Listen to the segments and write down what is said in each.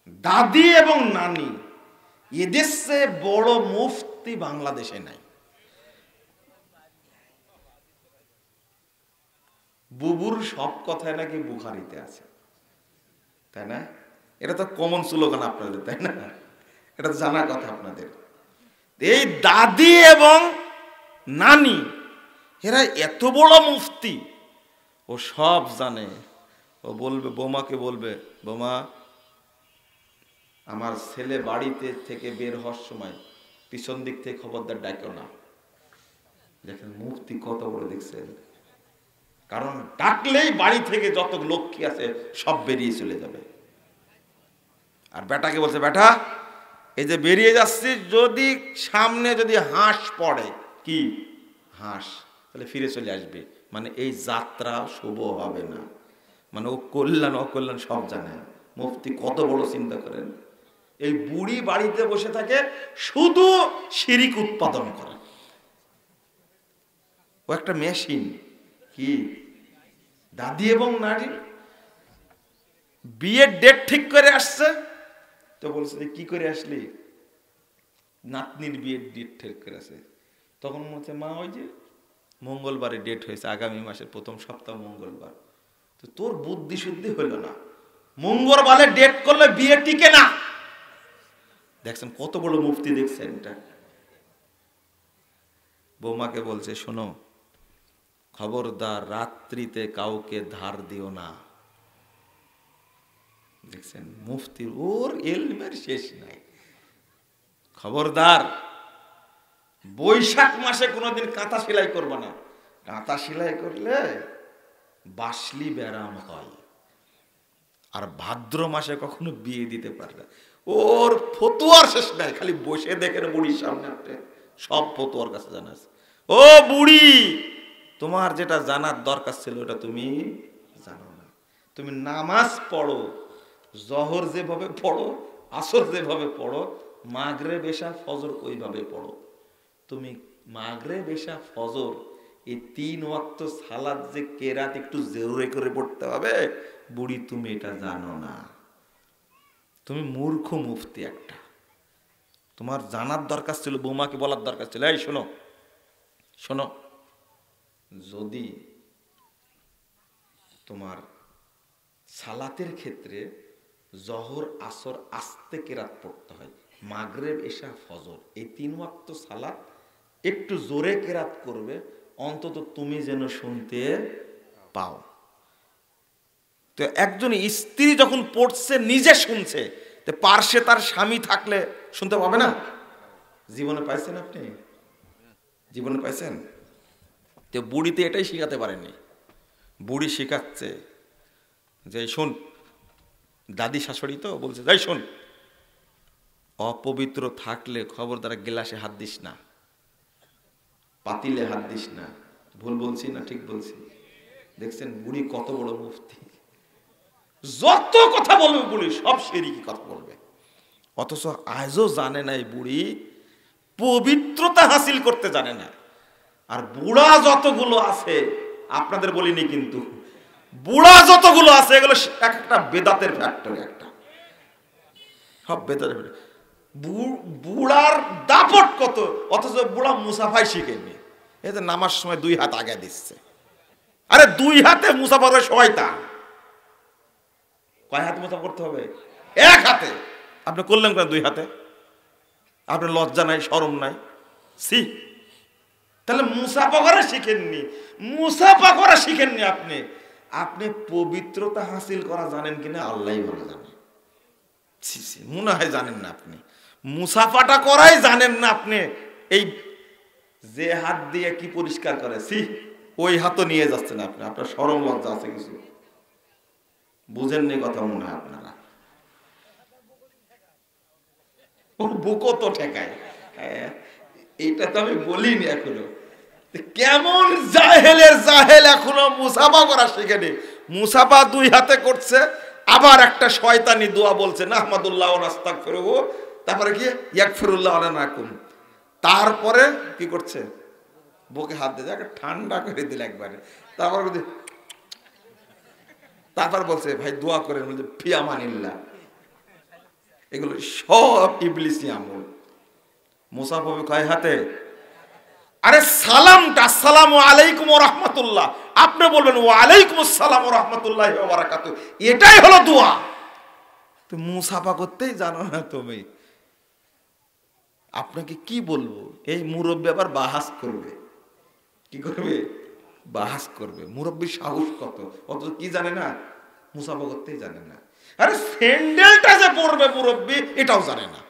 দাদি এবং নানি, এদের চেয়ে বড় মুফতি বাংলাদেশে নাই। বুবুর সব কথায় নাকি বুখারীতে আছে, তাই না? এটা তো কমন স্লোগান আপনাদের, তাই না? এটা তো জানা কথা আপনাদের। এই দাদি এবং নানি এরা এত বড় মুফতি, ও সব জানে। ও বলবে, বোমাকে বলবে, বোমা আমার ছেলে বাড়িতে থেকে বের হওয়ার সময় পিছন দিক থেকে খবরদার ডাকো না। দেখেন মুফতি কত বড়, দেখছেন? কারণ ডাকলেই বাড়ি থেকে যত লক্ষ্মী আছে সব বেরিয়ে চলে যাবে। আর বেটাকে বলছে, বেটা এই যে বেরিয়ে যাচ্ছি, যদি সামনে যদি হাঁস পড়ে, কি হাঁস, তাহলে ফিরে চলে আসবে, মানে এই যাত্রা শুভ হবে না। মানে ও কল্যাণ অকল্যাণ সব জানে। মুফতি কত বড় চিন্তা করেন। এই বুড়ি বাড়িতে বসে থাকে শুধু শিরিক উৎপাদন করে। ও একটা মেশিন। কি দাদি এবং নারী বিয়ের ডেট ঠিক করে আসছে, তো বলছে যে কি করে আসলি? নাতনির বিয়ের ডেট ঠিক করে আছে। তখন বলছে, মা ওই যে মঙ্গলবারে ডেট হয়েছে, আগামী মাসের প্রথম সপ্তাহ মঙ্গলবার। তো তোর বুদ্ধি শুদ্ধি হইল না, মঙ্গলবারে ডেট করলে বিয়ে টিকে না। দেখছেন কত বড় মুফতি, দেখছেন এটা? বৌমাকে বলছে, শোনো খবরদার রাত্রিতে কাউকে ধার দিও না। দেখছেন মুফতির, ওর এলমের শেষ নাই। খবরদার বৈশাখ মাসে কোনোদিন কাঁথা সেলাই করবে না। কাঁথা সেলাই করলে বাসলি ব্যারাম হয়। আর ভাদ্র মাসে কখনো বিয়ে দিতে পারবে। ওর ফতুয়ার শেষ নাই, খালি বসে দেখেন বুড়ির সামনে আপনি সব ফতুয়ার কাছে জানা। ও বুড়ি, তোমার যেটা জানার দরকার ছিল ওটা তুমি জানো না। তুমি নামাজ পড়ো, জহর যেভাবে পড়ো, আসর যেভাবে পড়ো, মাগরিব এশা ফজর ওইভাবে পড়ো। তুমি মাগরিব এশা ফজর এই 3 ওয়াক্ত সালাত যে কেরাত একটু জোরে করে পড়তে হবে, বুড়ি তুমি এটা জানো না। তুমি মূর্খ মুফতি একটা। তোমার জানার দরকার ছিল, বৌমাকে বলার দরকার ছিল, এই শোনো শোনো, যদি তোমার সালাতের ক্ষেত্রে জহর আসর আস্তে কেরাত পড়তে হয়, মাগরিব এশা ফজর এই 3 ওয়াক্ত সালাত একটু জোরে কেরাত করবে, অন্তত তুমি যেন শুনতে পাও। তো একজন স্ত্রী যখন পড়ছে নিজে শুনছে, তো পার্শ্বে তার স্বামী থাকলে শুনতে পাবে না? জীবনে পাইছেন আপনি? জীবনে পাইছেন? তো বুড়িতে এটাই শিখাতে পারেনি। বুড়ি শিখাচ্ছে যে শোন, দাদি শাশুড়ি তো বলছে, যাই শোন, অপবিত্র থাকলে খবরদার গ্লাসে হাত দিস না, পাতিলে হাত দিস না। ভুল বলছি না ঠিক বলছি? দেখছেন বুড়ি কত বড় মুফতি। যত কথা বলবে বুড়ি সব শিরকি কথা বলবে, অথচ আজও জানে না এই বুড়ি পবিত্রতা হাসিল করতে জানে না। আর বুড়া যতগুলো আছে, আপনাদের বলিনি কিন্তু, বুড়া যতগুলো আছে এগুলো একটা বেদাতের ফ্যাক্টরি, একটা সব বেদাতের ফ্যাক্টরি। বুড়ার দাপট কত, অথচ বুড়া মুসাফাই শিখেনি। এই যে নামার সময় 2 হাত আগে দিচ্ছে, আরে 2 হাতে মুসাফার শয়তান। কয় হাতে মুসাফা করতে হবে? 1 হাতে। আপনি করলেন কেন 2 হাতে? আপনার লজ্জা নাই, শরম নাই? সি, তাহলে মুসাফা করা শিখেননি, মুসাফা করা শিখেননি আপনি। আপনি পবিত্রতা হাসিল করা জানেন কিনা আল্লাহই ভালো জানে। মনে হয় জানেন না আপনি, মুসাফাটা করাই জানেন না আপনি। এই যে হাত দিয়ে কি পরিষ্কার করে, সি, ওই হাতও নিয়ে যাচ্ছেন আপনি। আপনার শরম লজ্জা আছে কিছু? বুঝেননি কথা মনে হয় আপনারা। বুকও তো ঠেকায়, এইটা তো আমি বলিনি এখনো। কেমন জাহেলের জাহেল এখনো মুসাফা করা শিখেনি। মুসাফা 2 হাতে করছে, আবার একটা শয়তানি দোয়া বলছে, নাহমাদুল্লাহ ওয়া নাস্তাগফিরুহু, তারপরে কি ইয়াগফিরুল্লাহু লানা কুম, তারপরে কি করছে? বুকে হাত দিয়ে একটা ঠান্ডা করে দিল একবারে। তারপর বলছে, ভাই দোয়া করেন, বলছে ফি আমানিল্লাহ। এগুলো সব ইবলিসি আমল। মুসাফ হবে কয় হাতে? আরে সালামটা আসসালামু আলাইকুম ওয়া রাহমাতুল্লাহ, আপনি বলবেন ওয়া আলাইকুম আসসালাম ওয়া রাহমাতুল্লাহি ওয়া বারাকাতুহু, এটাই হলো দোয়া। তো মুসাফা করতেই জানো না তুমি, আপনাকে কি বলবো? এই মুরব্বী আবার বাহাস করবে। কি করবে? বাহাস করবে। মুরব্বীর সাহস কত, অথচ কি জানে না, মুসাফা করতেই জানে না। আরে স্যান্ডেলটা যে পরবে মুরব্বী এটাও জানে না।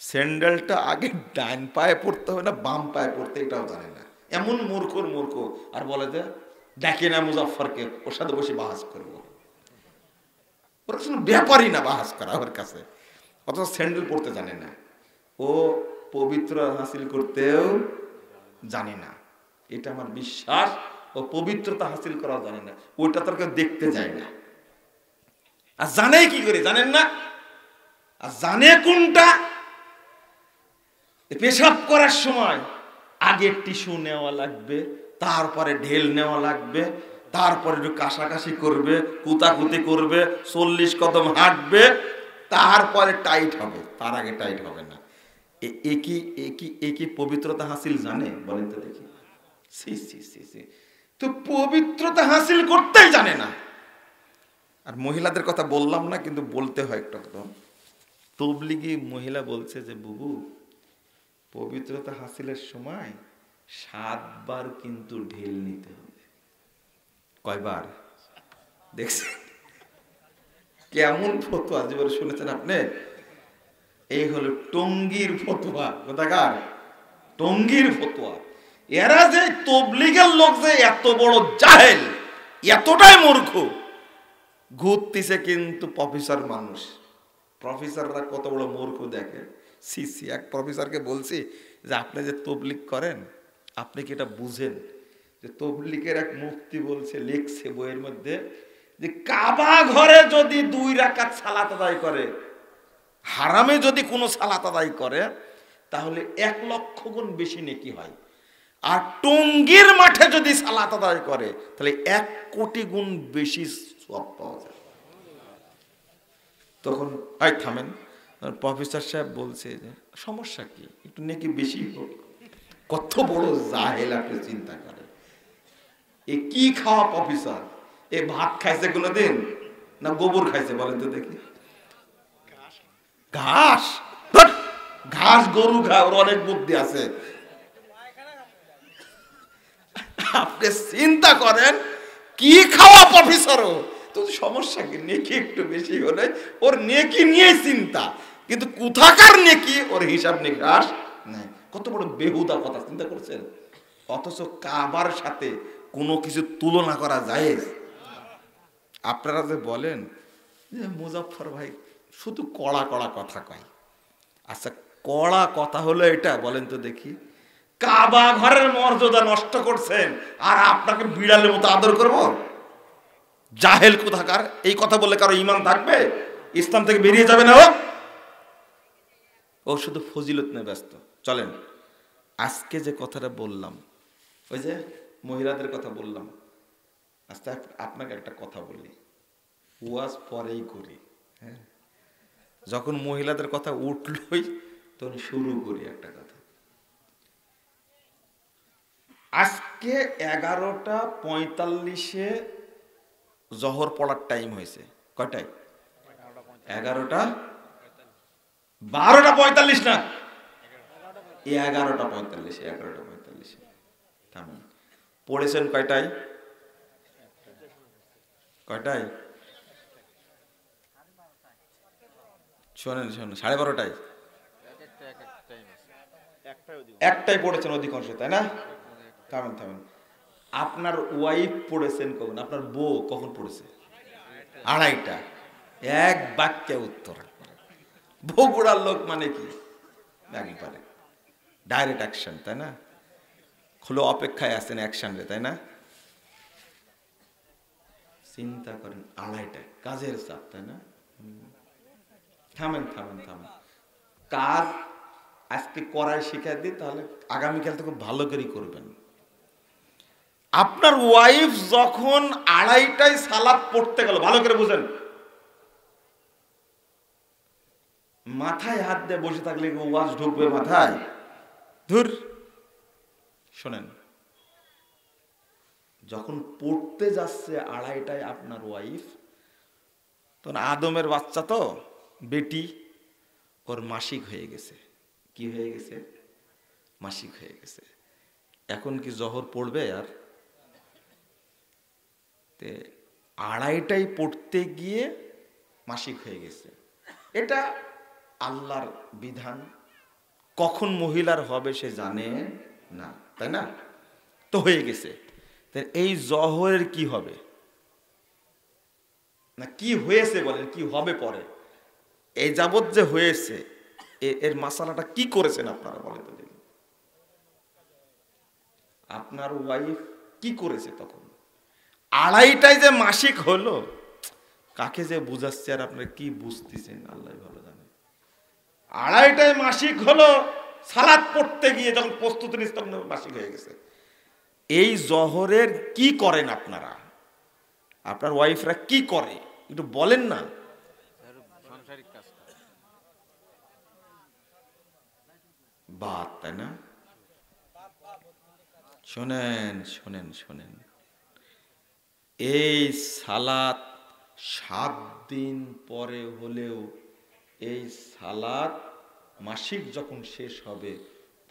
স্যান্ডেলটা আগে ডান পায়ে পড়তে হবে না বাম পায়ে পড়তে, এটাও জানে না। এমন মূর্খর মূর্খ। আর বলে যে ডাকে না মুজাফফরকে, ওর সাথে বসে বাহাস করবো। ওর কোনো ব্যাপারই না বাহাস করা ওর কাছে, অথচ স্যান্ডেল পড়তে জানে না। ও পবিত্র হাসিল করতেও জানে না, এটা আমার বিশ্বাস। ও পবিত্রতা হাসিল করাও জানে না, ওইটা তার কেউ দেখতে যায় না। আর জানে কি করে জানেন না? আর জানে কোনটা? পেশাব করার সময় আগে টিস্যু নেওয়া লাগবে, তারপরে ঢেল নেওয়া লাগবে, তারপরে একটু কাশাকাশি করবে, কুতাকুতি করবে, 40 কদম হাঁটবে, তারপরে টাইট হবে, তার আগে টাইট হবে না। একই পবিত্রতা হাসিল জানে? বলেন তো দেখি। তো পবিত্রতা হাসিল করতেই জানে না। আর মহিলাদের কথা বললাম না, কিন্তু বলতে হয় একটু। তবলিগি মহিলা বলছে যে বুবু, পবিত্রতা হাসিলের সময় 7 বার কিন্তু ঢেল নিতে হবে। কয়বার? দেখছেন কেমন ফতোয়া জীবনে শুনেছেন আপনি? এই হলো টঙ্গীর ফতোয়া। কোথাকার? টঙ্গীর ফতোয়া। এরা যে তবলিগের লোক যে এত বড় জাহেল, এতটাই মূর্খ, ঘুরতেছে কিন্তু প্রফেসর মানুষ। প্রফেসররা কত বড় মূর্খ দেখে। সিসি এক প্রফেসরকে বলছি যে আপনি যে তবলিগ করেন, আপনি কি এটা বুঝেন যে তবলিগের এক মুফতি বলছে, লিখছে বইয়ের মধ্যে, যে কাবা ঘরে যদি 2 রাকাত সালাত আদায় করে, হারামে যদি কোনো সালাত আদায় করে, তাহলে 1 লক্ষ গুণ বেশি নেকি হয়। আর টঙ্গীর মাঠে যদি সালাত আদায় করে, তাহলে 1 কোটি গুণ বেশি সওয়াব পাওয়া যায়। তখন থামেন, প্রফেসর সাহেব বলছে যে সমস্যা কি, একটু নেকি বেশি হোক। কত বড় জাহেল আপনি চিন্তা করেন। এ কি খাওয়া প্রফেসর? এ ভাত খাইছে কোনোদিন না গোবর খাইছে? বলেন তো দেখি। ঘাস, ঘাস গরু খায়, ওর অনেক বুদ্ধি আছে। আপনি চিন্তা করেন কি খাওয়া প্রফেসরও। তো সমস্যা কি, নেকি একটু বেশি হলে ওর নেকি নিয়ে চিন্তা, কিন্তু কোথাকার নেকি ওর হিসাব নিকাশ নাই। কত বড় বেহুদা কথা চিন্তা করছেন। অথচ কাবার সাথে কোনো কিছু তুলনা করা যায়? আপনারা যে বলেন যে মুজাফফর ভাই শুধু কড়া কড়া কথা কয়, আচ্ছা কড়া কথা হলো এটা? বলেন তো দেখি। কাবা ঘরের মর্যাদা নষ্ট করছেন, আর আপনাকে বিড়ালের মতো আদর করব? জাহেল কোথাকার। এই কথা বললে কারো ঈমান থাকবে? ইসলাম থেকে বেরিয়ে যাবে না ও শুধু ফজিলত নিয়ে ব্যস্ত। চলেন আজকে যে কথাটা বললাম, ওই যে মহিলাদের কথা বললাম, আজকে আপনাকে একটা কথা বলি, ওয়াজ পরেই করি। হ্যাঁ, যখন মহিলাদের কথা উঠলই তখন শুরু করি একটা কথা। আজকে 11:45 জহর পড়ার টাইম হয়েছে। কয়টায়? 11টা 12:45 না, 11:45। 11:45 থামেন। পড়েছেন কয়টায়? কয়টায়? শোনেন শোনেন, 12:30টায়। একটাই পড়েছেন অধিকাংশ, তাই না? থামেন থামেন। আপনার ওয়াইফ পড়েছেন কখন? আপনার বউ কখন পড়েছে? 2:30টা। এক বাক্যে উত্তর। বগুড়ার লোক মানে কি একবারে ডাইরেক্ট অ্যাকশন, তাই না? খুলে অপেক্ষায় আছেন অ্যাকশন রে, তাই না? চিন্তা করেন 2:30টায় কাজের চাপ, তাই না? থামেন থামেন থামেন। কাজ আজকে করাই শিখাই দিই, তাহলে আগামীকাল থেকে ভালো করে করবেন। আপনার ওয়াইফ যখন 2:30টায় সালাত পড়তে গেল, ভালো করে বুঝেন, মাথায় হাত দিয়ে বসে থাকলে ওয়াজ ঢুকবে মাথায়? ধুর। শোনেন, যখন পড়তে যাচ্ছে 2:30টায় আপনার ওয়াইফ, তখন আদমের বাচ্চা তো বেটি, ওর মাসিক হয়ে গেছে। কি হয়ে গেছে? মাসিক হয়ে গেছে। এখন কি জহর পড়বে? আর 2:30টায় পড়তে গিয়ে মাসিক হয়ে গেছে। এটা আল্লাহর বিধান, কখন মহিলার হবে সে জানে না, তাই না? তো হয়ে গেছে। এই জহরের কি হবে না, কি হয়েছে বলেন, কি হবে পরে? এই যাবৎ যে হয়েছে এর মাসালাটা কি করেছেন আপনারা বলেন তো দেখি। আপনার ওয়াইফ কি করেছে তখন? 2:30টায় যে মাসিক হলো, কাকে যে বুঝাচ্ছে আর আপনারা কি বুঝতেছেন আল্লাহ ভালো জানে। 2:30টায় মাসিক হলো, সালাত পড়তে গিয়ে যখন প্রস্তুতি নিচ্ছে তখন মাসিক হয়ে গেছে। এই জহরের কি করেন আপনারা? আপনার ওয়াইফরা কি করে একটু বলেন না। বাদ, তাই না? শোনেন শোনেন শোনেন, এই সালাত 7 দিন পরে হলেও এই সালাত মাসিক যখন শেষ হবে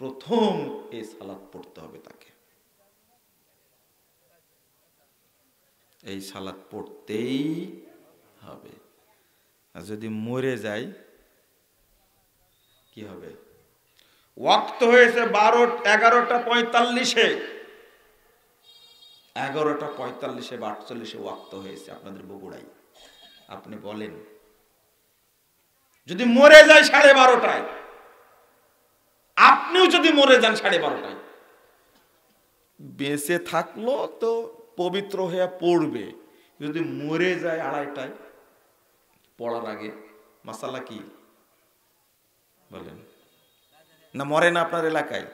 প্রথম এই সালাত পড়তে হবে তাকে। এই সালাত পড়তেই হবে। আর যদি মরে যায় কি হবে? ওয়াক্ত হয়েছে 11:45-এ, 11:45 বা 48 ওয়াক্ত হয়েছে আপনাদের বগুড়ায়। আপনি বলেন, যদি মরে যায় 12:30টায়, আপনিও যদি মরে যান 12:30টায়, বেঁচে থাকলো তো পবিত্র হয়ে পড়বে। যদি মরে যায় 2:30টায় পড়ার আগে, মাসালা কি বলেন? না মরে না আপনার এলাকায়?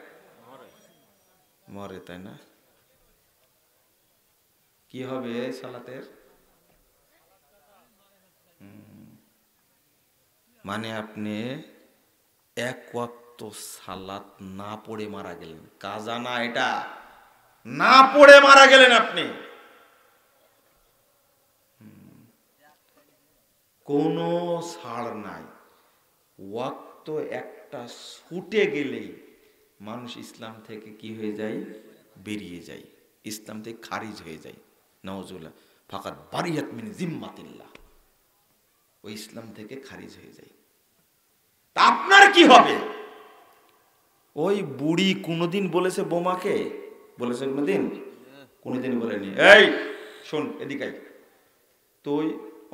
মরে, তাই না? কি হবে সালাতের? মানে আপনি 1 ওয়াক্ত সালাত না পড়ে মারা গেলেন। কাজা না, এটা না পড়ে মারা গেলেন আপনি। কোনো ছাড় নাই। ওয়াক্ত একটা ছুটে গেলেই মানুষ ইসলাম থেকে কি হয়ে যায়? বেরিয়ে যায়, ইসলাম থেকে খারিজ হয়ে যায়। নাউজুবিল্লাহ, ফাকাত বারিয়াত মিন জিম্মাতিল্লাহ, ওই ইসলাম থেকে খারিজ হয়ে যায়। তা আপনার কি হবে? ওই বুড়ি কোনোদিন বলেছে বোমাকে? বলেছে কোনোদিন? কোনোদিন বলেনি। এই শোন এদিকে, তুই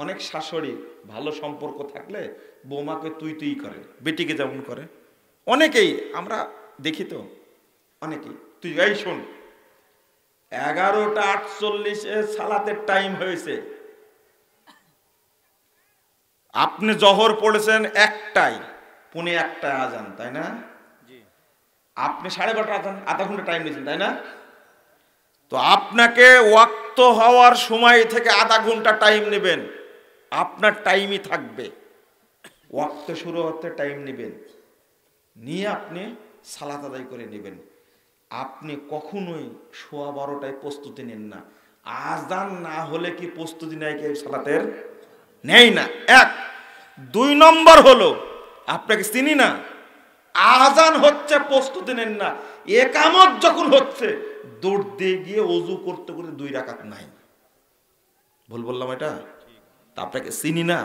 অনেক শাশুড়ি ভালো সম্পর্ক থাকলে বোমাকে তুই তুই করে, বেটিকে যেমন করে অনেকেই আমরা দেখি তো, অনেকেই। তুই এই শোন, 11:48 সালাতের টাইম হয়েছে, আপনি জহর পড়েছেন 1টায়, 1:45 আজান, তাই না? আপনি 12:30 আজান, আধা ঘন্টা টাইম নিয়েছেন, তাই না? তো আপনাকে ওয়াক্ত হওয়ার সময় থেকে আধা ঘন্টা টাইম নেবেন, আপনার টাইমই থাকবে। ওয়াক্ত শুরু হতে টাইম নেবেন, নিয়ে আপনি সালাত আদায় করে নেবেন। আপনি কখনোই 12:15টায় প্রস্তুতি নেন না। আজান না হলে কি প্রস্তুতি নেয় কেউ সালাতের? নেই না। 1 2 নম্বর হলো, আপনাকে চিনি না, আজান হচ্ছে প্রস্তুতি নেন না। একামত যখন হচ্ছে দৌড় দিয়ে গিয়ে ওযু করতে করতে 2 রাকাত নাই। ভুল বললাম এটা? তা আপনাকে চিনি না।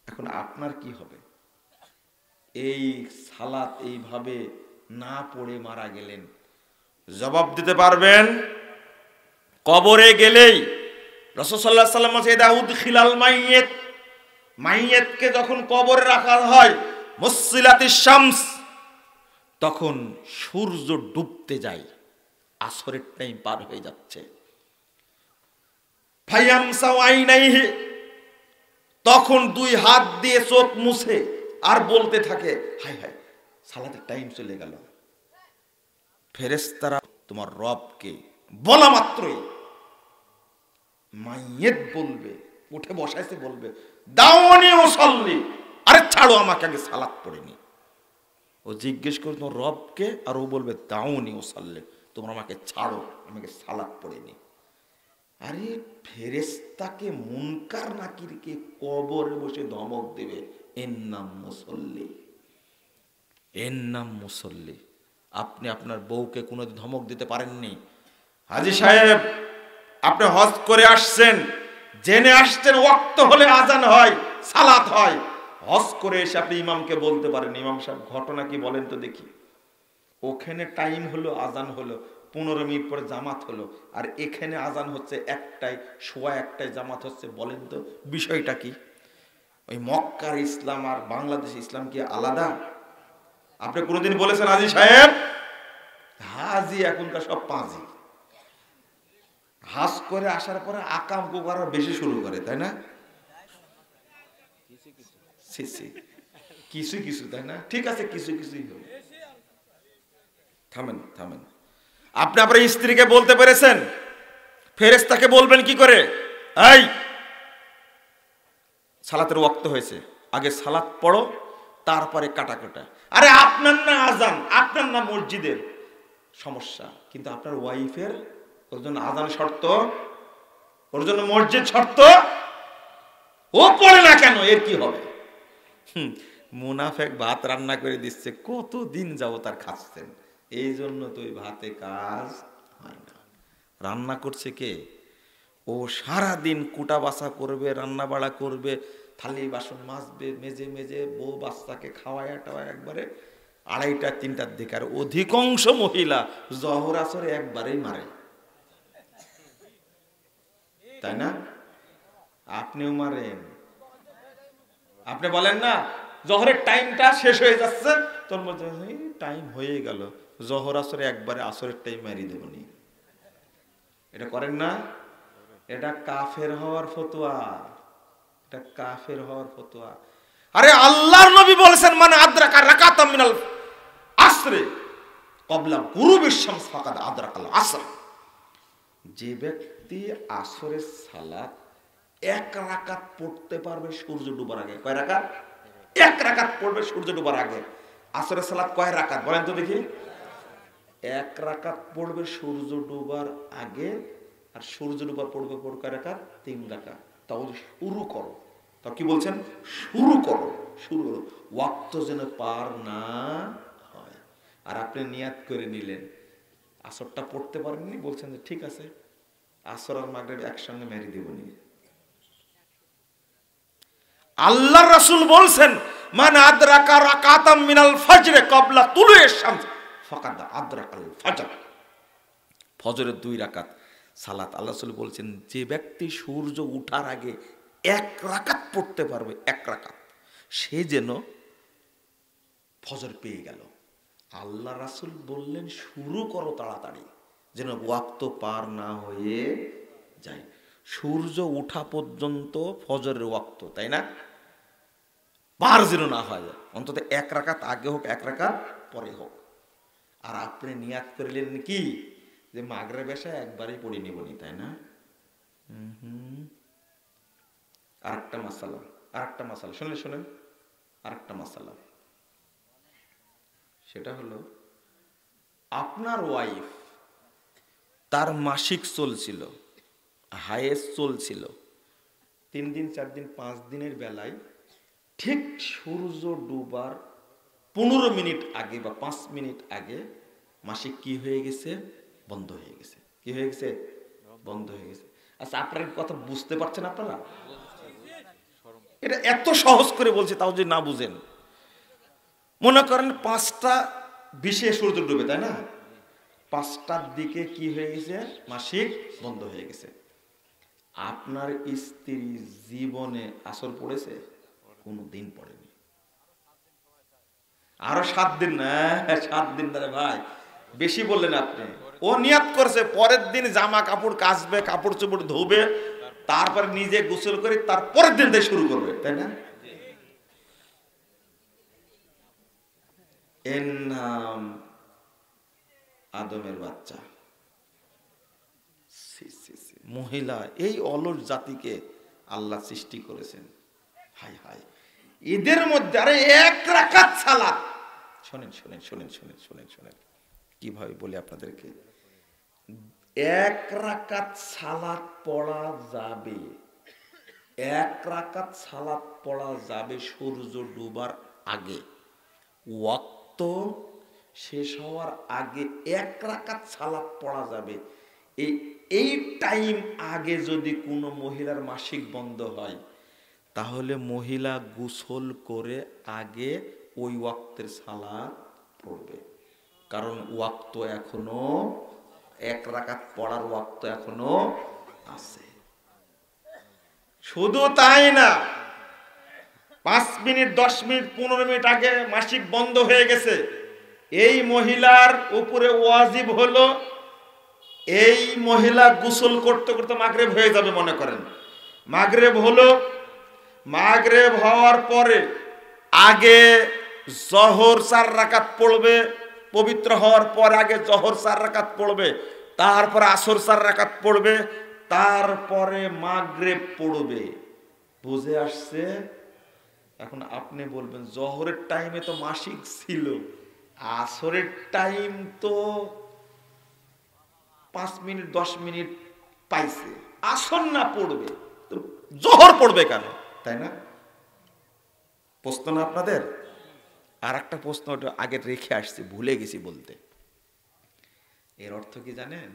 এখন আপনার কি হবে? এই সালাত এইভাবে না পড়ে মারা গেলেন, জবাব দিতে পারবেন কবরে গেলেই। রাসূল সাল্লাল্লাহু আলাইহি ওয়াসাল্লাম বলেছেন, দাউদ খিলাল মাইয়িত, মাইয়িতকে যখন কবরে রাখা হয়, মুসসিলাতিশ শামস, তখন সূর্য ডুবতে যায়, আসরের টাইম পার হয়ে যাচ্ছে। ফায়ামসাউ আইনাইহি, তখন 2 হাত দিয়ে চোখ মুছে আর বলতে থাকে, হায় হায় সালাতের টাইম চলে গেল। ফেরেশতারা তোমার রবকে বলা মাত্রই মাইয়িত বলবে, উঠে বসাইছে, বলবে দাউনি উসাল্লি, আরে ছাড়ো আমাকে, আগে সালাত পড়ে নি। ও জিজ্ঞেস করে তোমার রবকে, আর ও বলবে দাউনি ও সাল্লে, তোমরা আমাকে ছাড়ো, আমাকে সালাত পড়ে নি। আরে ফেরেশতাকে মুনকার নাকিরকে কবরে বসে ধমক দেবে, এর নাম মুসল্লি, এর নাম মুসল্লি। আপনি আপনার বউকে কোনো ধমক দিতে পারেননি। হাজী সাহেব, আপনি হজ করে আসছেন, জেনে আসছেন ওয়াক্ত হলে আজান হয়, সালাত হয়। হজ করে এসে আপনি ইমামকে বলতে পারেন, ইমাম সাহেব ঘটনা কি বলেন তো দেখি। ওখানে টাইম হলো, আজান হলো, 15 মিনিট পরে জামাত হলো, আর এখানে আজান হচ্ছে 1টায়, সোয়া 1টায় জামাত হচ্ছে। বলেন তো বিষয়টা কি? ওই মক্কার ইসলাম আর বাংলাদেশের ইসলাম কি আলাদা? আপনি কোনোদিন বলেছেন হাজী সাহেব? হাজি এখনকার সব পাঁজি। হাজ করে আসার পরে আকাম কুকার বেশি শুরু করে, তাই না? কিছু কিছু, তাই না? ঠিক আছে, কিছু কিছুই হবে। থামেন থামেন। আপনি আপনার স্ত্রীকে বলতে পেরেছেন, ফেরেশতাকে বলবেন কি করে, এই সালাতের ওয়াক্ত হয়েছে, আগে সালাত পড়ো, তারপরে কাটাকাটা। আরে আপনার না আজান, আপনার না মসজিদের সমস্যা, কিন্তু আপনার ওয়াইফের, ওর জন্য আজান শর্ত, ওর জন্য মসজিদ শর্ত, ও পড়ে না কেন, এর কি হবে? মুনাফেক ভাত রান্না করে দিচ্ছে, কতদিন যাবো তার খাচ্ছেন, এই জন্য তো ওই ভাতে কাজ হয় না। রান্না করছে কে? ও সারাদিন কুটা বাছা করবে, রান্না বাড়া করবে, থালি বাসন মাজবে, মেজে মেজে বউ বাচ্চাকে খাওয়ায় টাওয়ায় একবারে 2:30 3টার দিকে। আর অধিকাংশ মহিলা জহর আসরে একবারেই মারে, তাই না? আপনিও মারেন। আপনি বলেন না জহরের টাইমটা শেষ হয়ে যাচ্ছে, তোর মধ্যে টাইম হয়ে গেল, জহর আসরে একবারে আসরের টাইম মারিয়ে দেবনি। এটা করেন না? এটা কাফের হওয়ার ফতোয়া, এটা কাফের হওয়ার ফতোয়া। আরে আল্লাহর নবী বলেছেন, মানে আদরাকা রাকাতাম মিনাল আসরে ক্বাবলা গুরুবিশ শামস ফাকাদ আদরাকাল আসর। যে ব্যক্তি আসরের সালাত 1 রাকাত পড়তে পারবে সূর্য ডুবার আগে, কয় রাকাত? 1 রাকাত পড়বে সূর্য ডুবার আগে। আসরের সালাত কয় রাকাত বলেন তো দেখি? 1 রাকাত পড়বে সূর্য ডুবার আগে, আর সূর্য ডুবার পড়বে কয় রাকাত? 3 রাকাত। তাও শুরু করো, তাও কি বলছেন? শুরু করো, শুরু করো, ওয়াক্ত যেন পার না হয়। আর আপনি নিয়াত করে নিলেন, আসরটা পড়তে পারেননি, বলছেন যে ঠিক আছে আসর আর মাগরিব একসঙ্গে মেরে দেবনি। আল্লাহ রাসূল বলছেন, মান আদরাকা রাকাতাম মিনাল ফজর ক্বাবলা তুলুইশ শামস ফাকাদ আদরাকাল ফজর। ফজরের 2 রাকাত সালাত। আল্লাহ রাসূল বলছেন, যে ব্যক্তি সূর্য ওঠার আগে 1 রাকাত পড়তে পারবে, 1 রাকাত, সে যেন ফজর পেয়ে গেল। আল্লাহ রাসূল বললেন শুরু করো তাড়াতাড়ি, যেন ওয়াক্ত পার না হয়ে যায়। সূর্য ওঠা পর্যন্ত ফজরের ওয়াক্ত, তাই না? পার যেন না হয়, অন্তত 1 রাকাত আগে হোক, 1 রাকাত পরে হোক। আর আপনি নিয়াত করলেন কি যে মাগরিব এশা একবারই পড়ে নিবনি, তাই না? আরেকটা মাসালা শুনেন, আরেকটা মাসালা, সেটা হলো আপনার ওয়াইফ, তার মাসিক চলছিল, হায়েস চলছিল, 3 দিন 4 দিন 5 দিনের বেলায় ঠিক সূর্য ডুবার 15 মিনিট আগে বা 5 মিনিট আগে মাসিক কি হয়ে গেছে? বন্ধ হয়ে গেছে। কি হয়ে গেছে? বন্ধ হয়ে গেছে। আচ্ছা, আপনার কথা বুঝতে পারছেন আপনারা? এটা এত সহজ করে বলছি, তাও যদি না বুঝেন, মনে করেন 5:20 সূর্য ডুবে, তাই না? 5টার দিকে কি হয়ে গেছে? মাসিক বন্ধ হয়ে গেছে। আপনার স্ত্রী জীবনে আসর পড়েছে? কোনদিন পড়েনি। আরো 7 দিন না, 7 দিন ধরে ভাই বেশি বললেন আপনি। ও নিয়াত করছে পরের দিন জামা কাপড় কাচবে, কাপড় চোপড় ধোবে, তারপরে নিজে গোসল করে তার পরের দিন থেকে শুরু করবে, তাই না? এর নাম আদমের বাচ্চা। মহিলা এই অলস জাতিকে আল্লাহ সৃষ্টি করেছেন। হায় হায়, ঈদের মধ্যে আরে 1 রাকাত সালাত, শোনেন শোনেন শোনেন শোনেন শোনেন শোনেন কিভাবে বলি আপনাদেরকে। 1 রাকাত সালাত পড়া যাবে, 1 রাকাত সালাত পড়া যাবে সূর্য ডুবার আগে, ওয়াক্ত শেষ হওয়ার আগে 1 রাকাত সালাত পড়া যাবে। এই টাইম আগে যদি কোনো মহিলার মাসিক বন্ধ হয়, তাহলে মহিলা গোসল করে আগে ওই ওয়াক্তের সালাত পড়বে, কারণ ওয়াক্ত এখনো 1 রাকাত পড়ার ওয়াক্ত এখনো আছে। শুধু তাই না, 5 মিনিট 10 মিনিট 15 মিনিট আগে মাসিক বন্ধ হয়ে গেছে, এই মহিলার উপরে ওয়াজিব হলো, এই মহিলা গোসল করতে করতে মাগরিব হয়ে যাবে, মনে করেন মাগরিব হলো, মাগরিব হওয়ার পরে আগে জোহর 4 রাকাত পড়বে, পবিত্র হওয়ার পর আগে জোহর 4 রাকাত পড়বে, তারপরে আসর 4 রাকাত পড়বে, তারপরে মাগরিব পড়বে। বুঝে আসছে? এখন আপনি বলবেন জোহরের টাইমে তো মাসিক ছিল, আসরের টাইম তো 5 মিনিট 10 মিনিট পাইছে, আসর না পড়বে তো জোহর পড়বে কেন, তাই না? প্রশ্ন না আপনাদের? আর একটা প্রশ্ন আগে রেখে আসছি, ভুলে গেছি বলতে। এর অর্থ কি জানেন?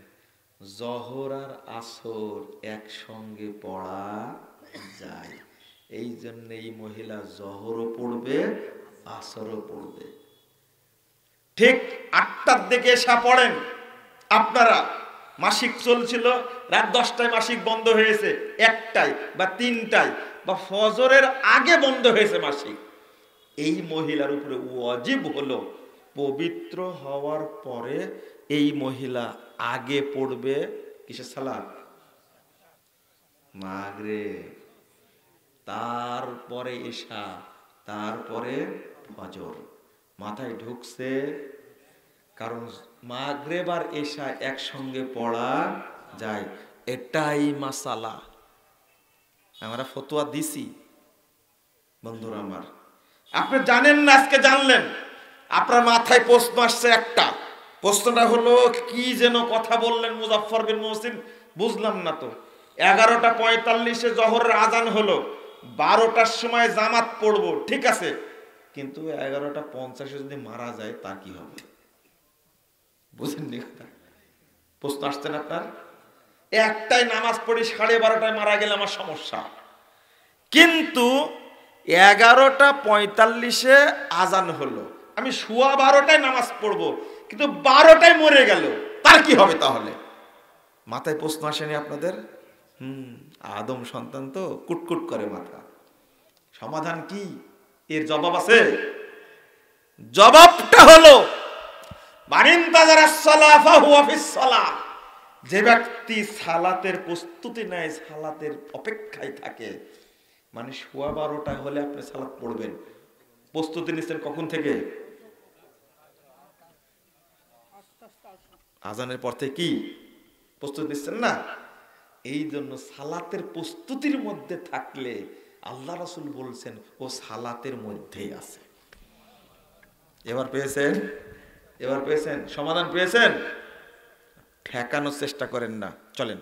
জোহর আর আসর একসঙ্গে পড়া যায়, এই জন্য এই মহিলা জোহরও পড়বে আসরও পড়বে। ঠিক 8টার দিকে এসা পড়েন আপনারা, মাসিক চলছিল, রাত 10টায় মাসিক বন্ধ হয়েছে, 1টায় বা 3টায় বা ফজরের আগে বন্ধ হয়েছে মাসিক, এই মহিলার উপরে ওয়াজিব হলো পবিত্র হওয়ার পরে এই মহিলা আগে পড়বে কিসের সালাত? মাগরিব, তারপরে ইশা, তারপরে ফজর। মাথায় ঢুকছে? কারণ মাগরিব আর ইশা একসঙ্গে পড়া যায়, এটাই মাসালা। আমরা ফতোয়া দিছি বন্ধুরা আমার, আপনি জানেন না, আজকে জানলেন। আপনার মাথায় প্রশ্ন আসছে একটা, প্রশ্নটা হলো কি যেন কথা বললেন মুজাফফর বিন মুহসিন, বুঝলাম না তো। 11টা 45-এ জোহরের আজান হলো, 12টার সময় জামাত পড়বো, ঠিক আছে, কিন্তু 11টা 50-এ যদি মারা যায় তা কি হবে? বুঝেননি কথা? প্রশ্ন আসছে না আপনার? একটাই নামাজ পড়ি 12:30টায় মারা গেলে আমার সমস্যা, কিন্তু 11টা 45-এ আজান হলো, আমি সোয়া 12টায় নামাজ পড়বো, কিন্তু 12টায় মরে গেল, তার কি হবে তাহলে? মাথায় প্রশ্ন আসেনি আপনাদের? আদম সন্তান তো কুটকুট করে মাথা। সমাধান কি? এর জবাব আছে। জবাবটা হলো যে ব্যক্তি সালাতের প্রস্তুতি নেয়, সালাতের অপেক্ষায় থাকে, মানে সোয়া 12টা হলে আপনি সালাত পড়বেন, প্রস্তুতি নিচ্ছেন কখন থেকে? আজানের পর থেকে কি প্রস্তুতি নিচ্ছেন না? এই জন্য সালাতের প্রস্তুতির মধ্যে থাকলে আল্লাহ রাসূল বলছেন ও সালাতের মধ্যেই আছে। এবার পেয়েছেন? এবার পেয়েছেন? সমাধান পেয়েছেন? ঠেকানোর চেষ্টা করেন না, চলেন